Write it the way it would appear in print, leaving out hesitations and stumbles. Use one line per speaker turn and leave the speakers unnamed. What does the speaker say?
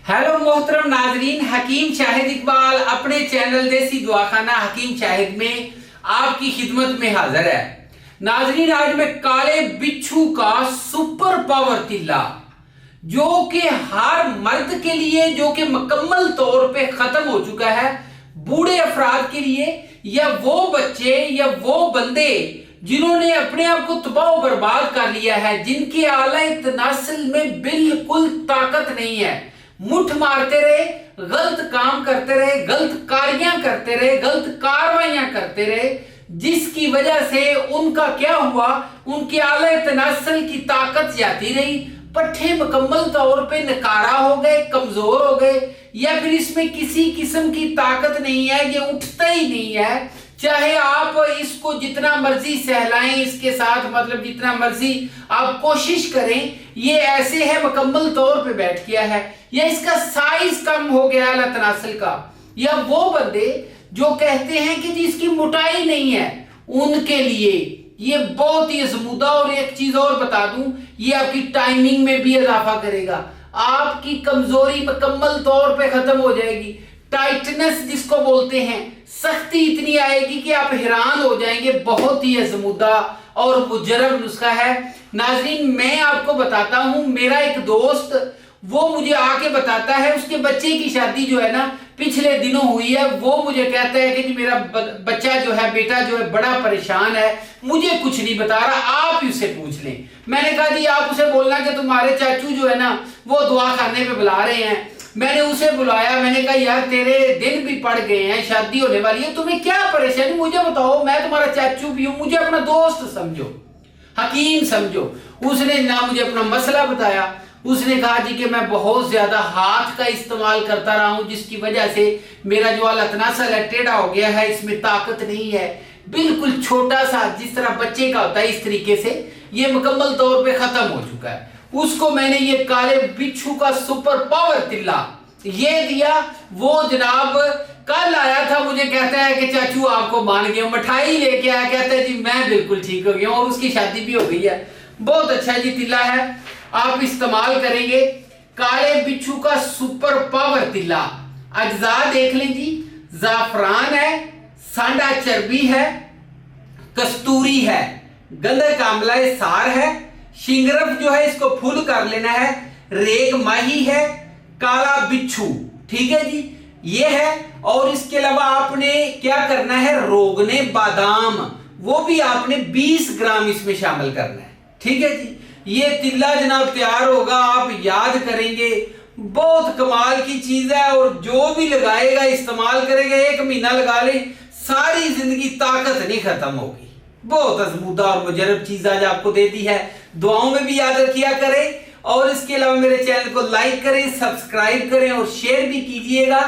Hello मोहतरम नाजरीन, हकीम शाहिद इकबाल अपने चैनल देसी दुआखाना हकीम शाहिद में आपकी खिदमत में हाजिर है। नाजरीन, आज मैं काले बिच्छू का सुपर पावर तिल्ला जो कि हर मर्द के लिए जो कि मुकम्मल तौर पे खत्म हो चुका है, बूढ़े अफराद के लिए या वो बच्चे या वो बंदे जिन्होंने अपने आप को तबाह बर्बाद कर लिया है, जिनके आला तनासल में बिल्कुल ताकत नहीं है, मुठ मारते रहे, गलत काम करते रहे, गलत कार्यां करते रहे, गलत कार्रवाइयां करते रहे, जिसकी वजह से उनका क्या हुआ, उनके आला तनासल की ताकत जाती रही, पट्टे मुकम्मल तौर पे नकारा हो गए, कमजोर हो गए, या फिर इसमें किसी किस्म की ताकत नहीं है, ये उठता ही नहीं है। चाहे आप इसको जितना मर्जी सहलाएं, इसके साथ मतलब जितना मर्जी आप कोशिश करें, ये ऐसे है मुकम्मल तौर पे बैठ गया है, या इसका साइज कम हो गया है तनासल का। या वो बंदे जो कहते हैं कि जी इसकी मोटाई नहीं है, उनके लिए ये बहुत ही अजमुदा। और एक चीज और बता दूं, ये आपकी टाइमिंग में भी इजाफा करेगा, आपकी कमजोरी मुकम्मल तौर पे खत्म हो जाएगी। टाइटनेस जिसको बोलते हैं, सख्ती इतनी आएगी कि आप हैरान हो जाएंगे। बहुत ही अजमुदा और मुजरब नुस्खा है। नाज़रीन, मैं आपको बताता हूं, मेरा एक दोस्त वो मुझे आके बताता है, उसके बच्चे की शादी जो है ना पिछले दिनों हुई है। वो मुझे कहता है कि मेरा बच्चा जो है, बेटा जो है, बड़ा परेशान है, मुझे कुछ नहीं बता रहा, आप उससे पूछ लें। मैंने कहा जी आप उसे बोलना कि तुम्हारे चाचू जो है ना वो दुआ खाने पे बुला रहे हैं। मैंने उसे बुलाया, मैंने कहा यार तेरे दिन भी पड़ गए हैं, शादी होने वाली है, तुम्हें क्या परेशानी मुझे बताओ, मैं तुम्हारा चाचू भी हूं, मुझे अपना दोस्त समझो, हकीम समझो। उसने ना मुझे अपना मसला बताया, उसने कहा जी कि मैं बहुत ज्यादा हाथ का इस्तेमाल करता रहा हूं, जिसकी वजह से मेरा जो अलतनासल है टेढ़ा हो गया है, इसमें ताकत नहीं है, बिल्कुल छोटा सा जिस तरह बच्चे का होता है इस तरीके से ये मुकम्मल तौर पे खत्म हो चुका है। उसको मैंने ये काले बिच्छू का सुपर पावर तिल्ला ये दिया। वो जनाब कल आया था, मुझे कहता है कि चाचू आपको मान गया, मिठाई लेके आया, कहता है जी मैं बिल्कुल ठीक हो गया हूं, और उसकी शादी भी हो गई है। बहुत अच्छा जी तिल्ला है, आप इस्तेमाल करेंगे काले बिच्छू का सुपर पावर तिल्ला। अज्जा देख लें जी, जाफरान है, सांडा चर्बी है, कस्तूरी है, गंधक आंवला सार है, शिंगरफ जो है इसको फुल कर लेना है, रेग माही है, काला बिच्छू, ठीक है जी ये है। और इसके अलावा आपने क्या करना है, रोगने बादाम, वो भी आपने 20 ग्राम इसमें शामिल करना है, ठीक है जी। ये तिल्ला जनाब तैयार होगा, आप याद करेंगे, बहुत कमाल की चीज है। और जो भी लगाएगा, इस्तेमाल करेगा, 1 महीना लगा ले, सारी जिंदगी ताकत नहीं खत्म होगी। बहुत अजमुदा और मुजरब चीज आज आपको दे दी है, दुआओं में भी याद रखिया करें। और इसके अलावा मेरे चैनल को लाइक करें, सब्सक्राइब करें और शेयर भी कीजिएगा।